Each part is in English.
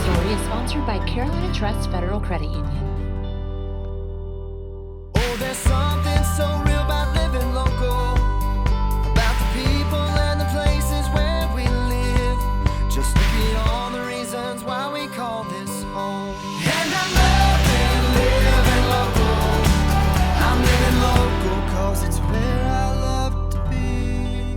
story is sponsored by Carolina Trust Federal Credit Union. Oh, there's something so real about living local, about the people and the places where we live. Just look at all the reasons why we call this home. And I'm living local. I'm living local 'cause it's where I love to be.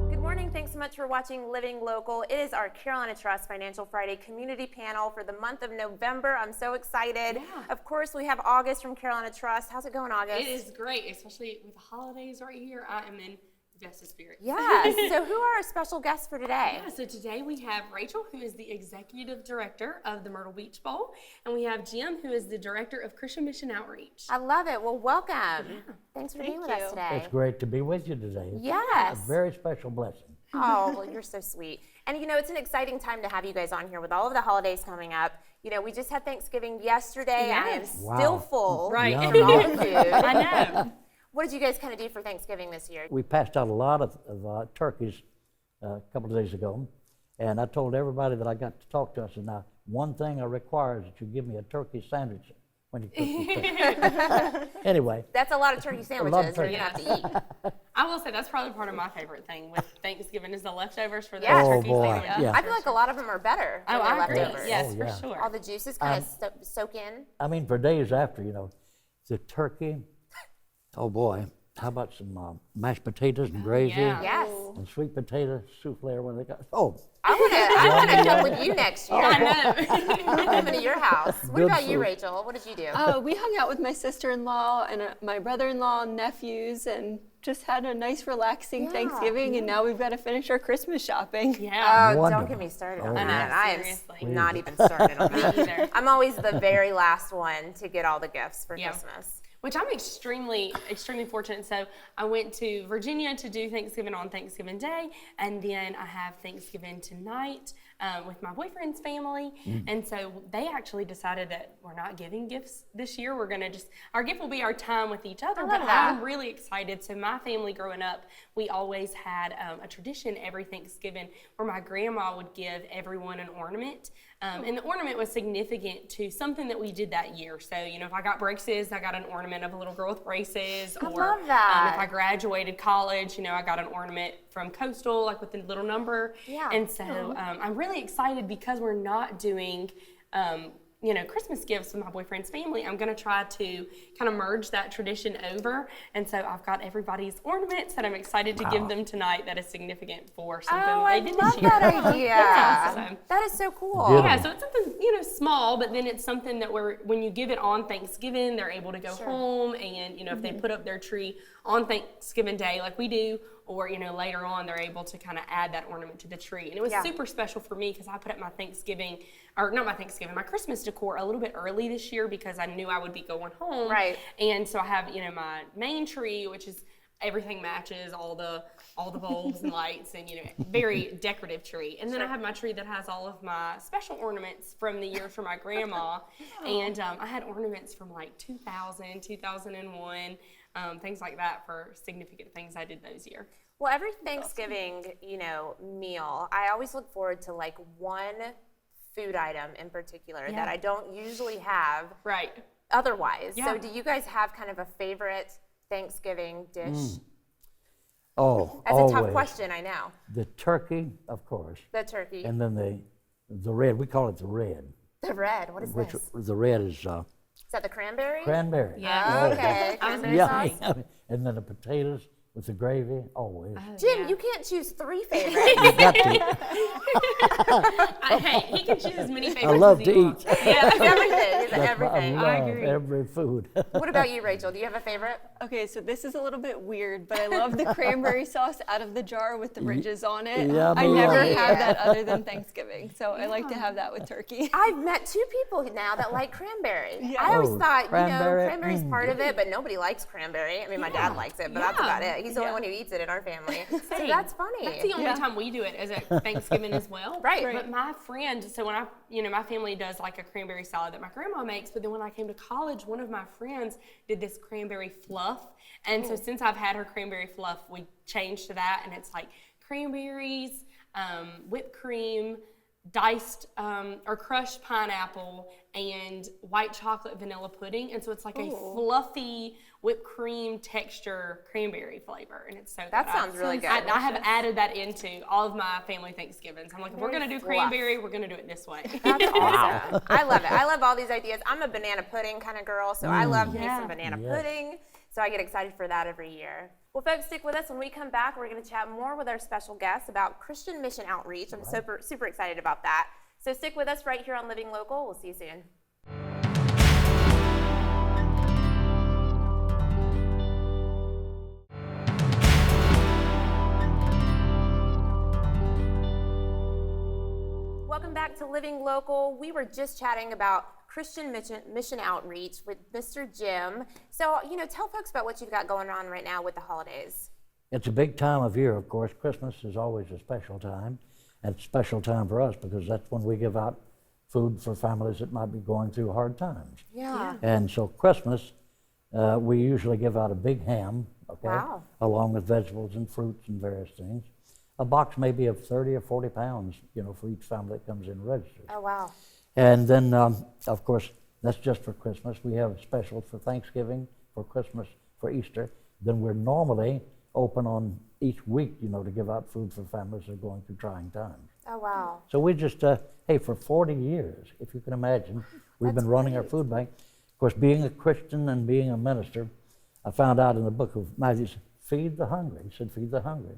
Good morning. Thanks so much for watching Living Local. It is our Carolina Trust Financial Friday community panel for the month of November. I'm so excited. Yeah. Of course, we have August from Carolina Trust. How's it going, August? It is great, especially with the holidays right here. I am in the best of spirits. Yes. So who are our special guests for today? Yeah, so today we have Rachel, who is the Executive Director of the Myrtle Beach Bowl, and we have Jim, who is the Director of Christian Mission Outreach. I love it. Well, welcome. Thanks for being with us today. It's great to be with you today. Yes. A very special blessing. Oh, well, you're so sweet. And, you know, it's an exciting time to have you guys on here with all of the holidays coming up. You know, we just had Thanksgiving yesterday. I am Yes. still Wow. full Right. from all the food. I know. What did you guys kind of do for Thanksgiving this year? We passed out a lot of turkeys a couple of days ago, and I told everybody that I got to talk to us, and now one thing I require is that you give me a turkey sandwich when you cook the turkey. Anyway. That's a lot of turkey lot sandwiches of that you have to eat. I will say that's probably part of my favorite thing with Thanksgiving is the leftovers for the Yes. turkey Oh, boy, sandwich. yeah. I feel like a lot of them are better Oh, than the I agree. leftovers. Yes, Oh, for yeah. sure. All the juices kind of soak in. I mean, for days after, you know, the turkey, oh boy, how about some mashed potatoes and gravy? yeah. Yes. And sweet potato souffle when they got, oh, I want to come with you next year. I know. I'm coming to your house. What Good about you, food. Rachel? What did you do? We hung out with my sister-in-law and my brother-in-law and nephews and just had a nice relaxing Yeah. Thanksgiving, and now we've got to finish our Christmas shopping. Yeah. Don't Wonderful. get me started Oh, on yeah. that. I Seriously. am not even started on that. either. I'm always the very last one to get all the gifts for Yeah. Christmas. Which I'm extremely fortunate. So I went to Virginia to do Thanksgiving on Thanksgiving Day, and then I have Thanksgiving tonight with my boyfriend's family. And so they actually decided that we're not giving gifts this year. We're gonna our gift will be our time with each other. love But that. I'm really excited. So my family growing up, we always had a tradition every Thanksgiving where my grandma would give everyone an ornament. And the ornament was significant to something that we did that year. So, you know, if I got braces, I got an ornament of a little girl with braces. I Or love that. if I graduated college, you know, I got an ornament from Coastal, like with the little number. Yeah. And so I'm really excited because we're not doing, you know, Christmas gifts with my boyfriend's family. I'm going to try to kind of merge that tradition over. And so I've got everybody's ornaments that I'm excited to give them tonight that is significant for something Oh, they I did love this year. that idea. Yeah, so- That is so cool. Beautiful. Yeah, so it's something, you know, small, but then it's something that when you give it on Thanksgiving, they're able to go home and, you know, if they put up their tree on Thanksgiving Day like we do, or, you know, later on, they're able to kind of add that ornament to the tree. And it was super special for me because I put up my Christmas decor a little bit early this year because I knew I would be going home. Right. And so I have, you know, my main tree, which is everything matches, all the bulbs and lights and, you know, very decorative tree. And then I have my tree that has all of my special ornaments from the years from my grandma. And I had ornaments from like 2000, 2001, things like that for significant things I did those years. Well, every Thanksgiving, you know, meal, I always look forward to like one food item in particular that I don't usually have Right. otherwise. Yeah. So do you guys have kind of a favorite Thanksgiving dish? oh, That's always. a tough question, I know. The turkey, of course, The turkey. and then the red, we call it the red, The red, what is which this? the red is Is that the cranberry? cranberry. Yeah. Okay, I was cranberry Yeah, sauce. and then the potatoes with the gravy, always. Jim, you can't choose three favorites. You got to. Hey, he can choose as many favorites I love as he to wants. eat. Yeah, it's everything. It's I everything. love agree. every food. What about you, Rachel? Do you have a favorite? Okay, so this is a little bit weird, but I love the cranberry sauce out of the jar with the ridges on it. Yeah, I me never too. have that other than Thanksgiving, so I like to have that with turkey. I've met two people now that like cranberry. Yeah. I always Oh, thought, cranberry, you know, cranberry's part of it, but nobody likes cranberry. I mean, my dad likes it, but that's Yeah. about it. He's the only one who eats it in our family. So Same. that's funny. That's the only time we do it is at Thanksgiving as well. Right. But my friend, so when my family does like a cranberry salad that my grandma makes, but then when I came to college, one of my friends did this cranberry fluff. And so since I've had her cranberry fluff, we changed to that, and it's like cranberries, whipped cream, diced or crushed pineapple and white chocolate vanilla pudding, and so it's like a fluffy whipped cream texture cranberry flavor, and it's so That good. sounds really good. I have added that into all of my family Thanksgivings. I'm like, if we're gonna do cranberry, we're gonna do it this way. That's awesome. I love it. I love all these ideas. I'm a banana pudding kind of girl, so I love me some banana pudding. So I get excited for that every year. Well, folks, stick with us. When we come back, we're going to chat more with our special guests about Christian mission outreach. I'm super excited about that. So stick with us right here on Living Local. We'll see you soon. Welcome back to Living Local. We were just chatting about Christian mission outreach with Mr. Jim. So, tell folks about what you've got going on right now with the holidays. It's a big time of year, of course. Christmas is always a special time. And it's a special time for us because that's when we give out food for families that might be going through hard times. Yeah. And so Christmas, we usually give out a big ham, okay? Wow. Along with vegetables and fruits and various things. A box maybe of 30 or 40 pounds, for each family that comes in and registers. Oh, wow. And then, of course, that's just for Christmas. We have specials for Thanksgiving, for Christmas, for Easter. Then we're normally open on each week, to give out food for families that are going through trying times. Oh, wow. So we just, for 40 years, if you can imagine, we've been running our food bank. Of course, being a Christian and being a minister, I found out in the book of Matthew, feed the hungry. He said, feed the hungry.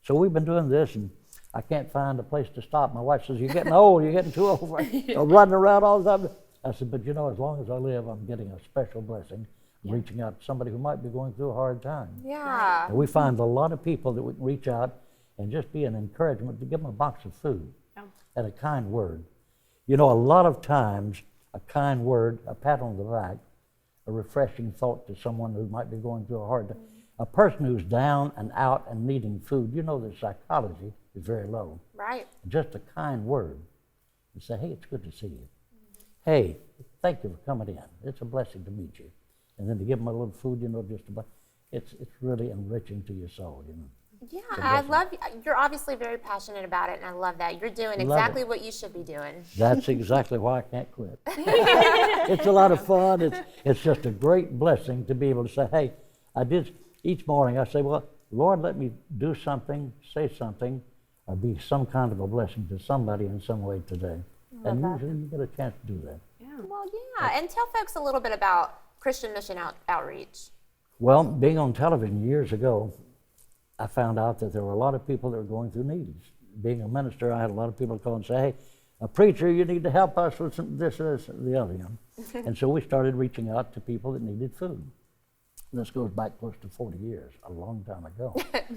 So we've been doing this, and I can't find a place to stop. My wife says, you're getting old, you're getting too old, running around all the time. I said, but as long as I live, I'm getting a special blessing, reaching out to somebody who might be going through a hard time. Yeah. And we find a lot of people that we can reach out and just be an encouragement to give them a box of food and a kind word. A lot of times, a kind word, a pat on the back, a refreshing thought to someone who might be going through a hard time. A person who's down and out and needing food, the psychology is very low. Right. Just a kind word and say, hey, it's good to see you. Hey, thank you for coming in. It's a blessing to meet you. And then to give them a little food, it's really enriching to your soul, Yeah, I love you're obviously very passionate about it, and I love that. You're doing exactly what you should be doing. That's exactly why I can't quit. It's a lot of fun. It's just a great blessing to be able to say, hey, I did. Each morning I say, well, Lord, let me do something, say something, or be some kind of a blessing to somebody in some way today. And usually you get a chance to do that. Yeah. Well, yeah, and tell folks a little bit about Christian mission outreach. Well, being on television years ago, I found out that there were a lot of people that were going through needs. Being a minister, I had a lot of people call and say, hey, a preacher, you need to help us with this, the other. And so we started reaching out to people that needed food. This goes back close to 40 years, a long time ago.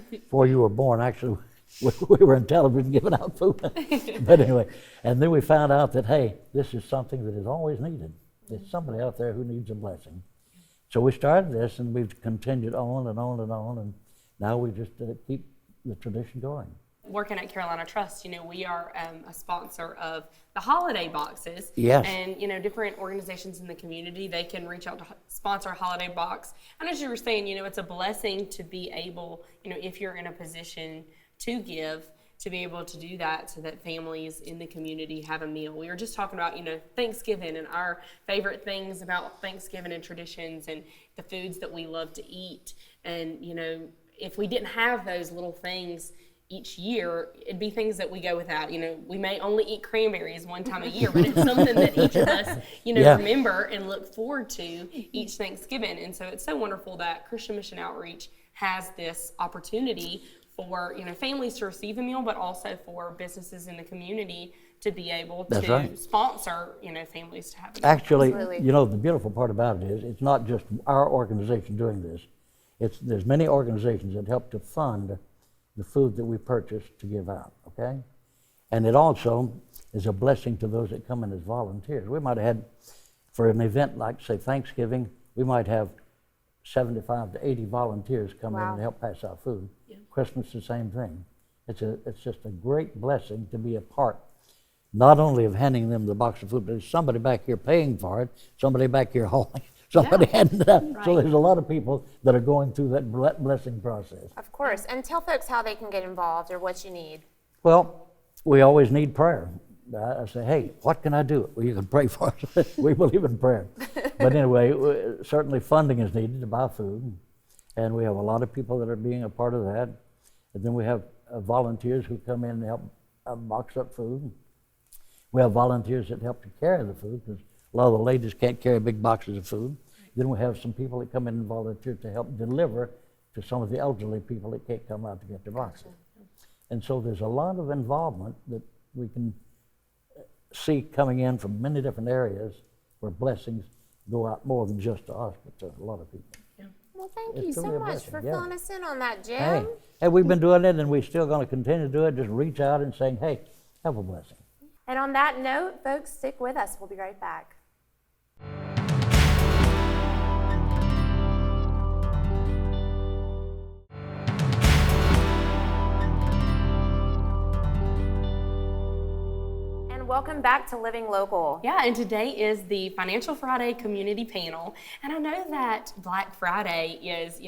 Before you were born, actually, we were in television giving out food. But anyway, and then we found out that, hey, this is something that is always needed. There's somebody out there who needs a blessing. So we started this, and we've continued on and on and on, and now we just keep the tradition going. Working at Carolina Trust, we are a sponsor of the holiday boxes. Yes. And, different organizations in the community, they can reach out to sponsor a holiday box. And as you were saying, it's a blessing to be able, if you're in a position to give, to be able to do that so that families in the community have a meal. We were just talking about, Thanksgiving and our favorite things about Thanksgiving and traditions and the foods that we love to eat. And, if we didn't have those little things each year, it'd be things that we go without. We may only eat cranberries one time a year, but it's something that each of us, remember and look forward to each Thanksgiving. And so it's so wonderful that Christian Mission Outreach has this opportunity for, families to receive a meal, but also for businesses in the community to be able to sponsor, families to have a meal. Actually, the beautiful part about it is it's not just our organization doing this. There's many organizations that help to fund the food that we purchase to give out, okay? And it also is a blessing to those that come in as volunteers. We might have had, for an event like, say, Thanksgiving, we might have 75 to 80 volunteers come in and help pass out food. Yeah. Christmas, the same thing. It's just a great blessing to be a part, not only of handing them the box of food, but there's somebody back here paying for it, somebody back here hauling, somebody handing it out. Right. So there's a lot of people that are going through that blessing process. Of course. And tell folks how they can get involved or what you need. Well, we always need prayer. I say, hey, what can I do? Well, you can pray for us. We believe in prayer. But anyway, certainly funding is needed to buy food, and we have a lot of people that are being a part of that. And then we have volunteers who come in and help box up food. We have volunteers that help to carry the food, because a lot of the ladies can't carry big boxes of food. Then we have some people that come in and volunteer to help deliver to some of the elderly people that can't come out to get their boxes. And so there's a lot of involvement that we can see coming in from many different areas where blessings go out more than just to us, but to a lot of people. Well, thank It's you so truly a much blessing, for yeah. filling us in on that, Jim. Hey, we've been doing it, and we're still going to continue to do it. Just reach out and saying, hey, have a blessing. And on that note, folks, stick with us. We'll be right back. Welcome back to Living Local. Yeah, and today is the Financial Friday Community Panel. And I know that Black Friday is,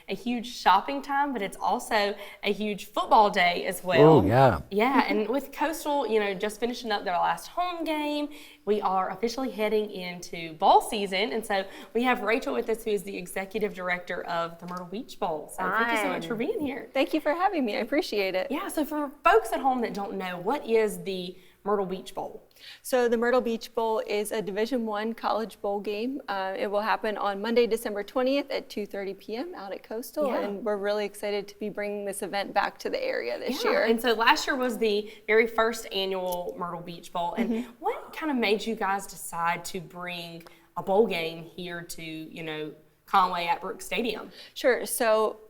a huge shopping time, but it's also a huge football day as well. Oh, yeah. Yeah, and with Coastal, just finishing up their last home game, we are officially heading into bowl season. And so we have Rachel with us, who is the executive director of the Myrtle Beach Bowl. So thank you so much for being here. Thank you for having me. I appreciate it. Yeah, so for folks at home that don't know, what is the Myrtle Beach Bowl? So the Myrtle Beach Bowl is a Division I college bowl game. It will happen on Monday, December 20th at 2:30 p.m. out at Coastal, Yeah. and we're really excited to be bringing this event back to the area this year. And so last year was the very first annual Myrtle Beach Bowl. And what kind of made you guys decide to bring a bowl game here to, Conway at Brooks Stadium? Sure. So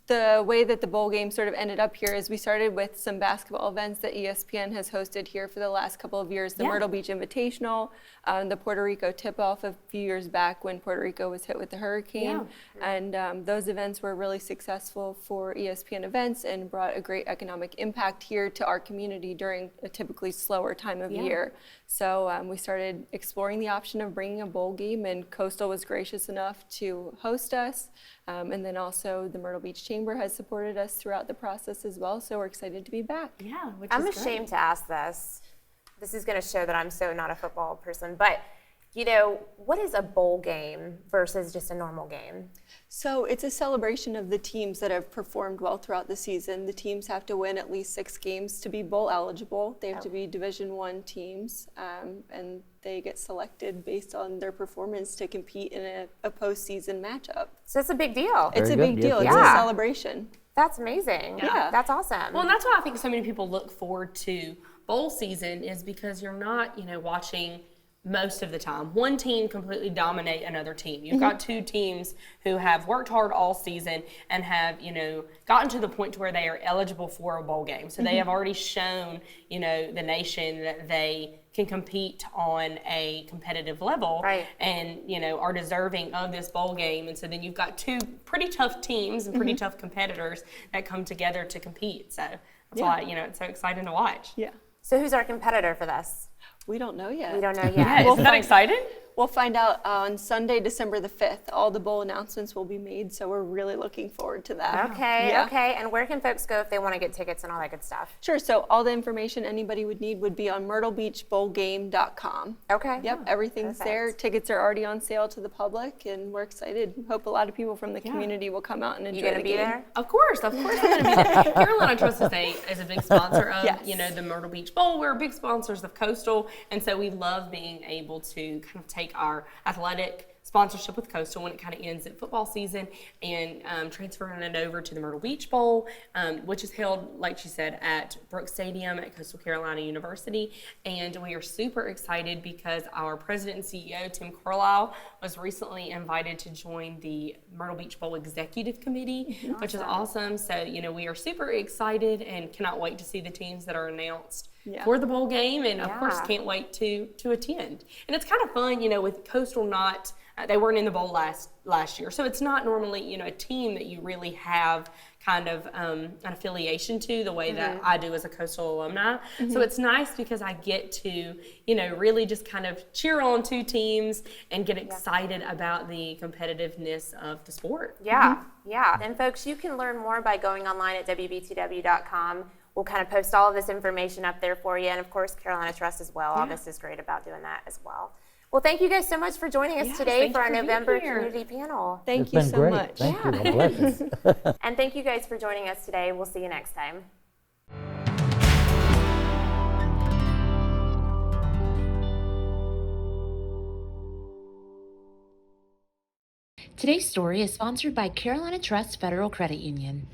the way that the bowl game sort of ended up here is we started with some basketball events that ESPN has hosted here for the last couple of years. The Myrtle Beach Invitational, the Puerto Rico tip-off a few years back when Puerto Rico was hit with the hurricane. And those events were really successful for ESPN events and brought a great economic impact here to our community during a typically slower time of year. So we started exploring the option of bringing a bowl game, and Coastal was gracious enough to host us. And then also the Myrtle Beach Chamber has supported us throughout the process as well, so we're excited to be back. Yeah, which I'm is ashamed to ask this. This is going to show that I'm so not a football person, but what is a bowl game versus just a normal game? So it's a celebration of the teams that have performed well throughout the season. The teams have to win at least 6 games to be bowl eligible. They have to be Division I teams, and they get selected based on their performance to compete in a postseason matchup. So it's a big deal. It's a Very big good, deal. yes. It's Yeah. a celebration. That's amazing. Yeah. That's awesome. Well, and that's why I think so many people look forward to bowl season, is because you're not, watching most of the time one team completely dominate another team. You've got two teams who have worked hard all season and have, gotten to the point to where they are eligible for a bowl game. So they have already shown, the nation that they can compete on a competitive level, and are deserving of this bowl game. And so then you've got two pretty tough teams and pretty tough competitors that come together to compete. So that's why it's so exciting to watch. Yeah. So who's our competitor for this? We don't know yet. We don't know yet. Yeah, isn't that exciting? We'll find out on Sunday, December the 5th. All the bowl announcements will be made, so we're really looking forward to that. Okay, Yeah. okay. And where can folks go if they want to get tickets and all that good stuff? Sure, so all the information anybody would need would be on myrtlebeachbowlgame.com. Okay. Yep, everything's there. Perfect. Tickets are already on sale to the public, and we're excited. Hope a lot of people from the community will come out and enjoy You gonna the be game. there? Of course I'm going to be there. Carolina Trust is a big sponsor of, Yes. the Myrtle Beach Bowl. We're big sponsors of Coastal, and so we love being able to kind of take our athletic sponsorship with Coastal when it kind of ends at football season and transferring it over to the Myrtle Beach Bowl, which is held, like she said, at Brooks Stadium at Coastal Carolina University. And we are super excited because our president and CEO, Tim Carlisle, was recently invited to join the Myrtle Beach Bowl Executive Committee, which is awesome. So, we are super excited and cannot wait to see the teams that are announced for the bowl game, and of course can't wait to attend. And it's kind of fun, with Coastal not, they weren't in the bowl last year, so it's not normally, a team that you really have kind of an affiliation to the way that I do as a Coastal alumni. So it's nice because I get to, really just kind of cheer on two teams and get excited about the competitiveness of the sport. Yeah, yeah. And folks, you can learn more by going online at wbtw.com. we'll kind of post all of this information up there for you. And of course, Carolina Trust as well. August is great about doing that as well. Well, thank you guys so much for joining us today thank for you our for being November here. community panel. Thank It's you been so great. much. Thank you. A blessing. And thank you guys for joining us today. We'll see you next time. Today's story is sponsored by Carolina Trust Federal Credit Union.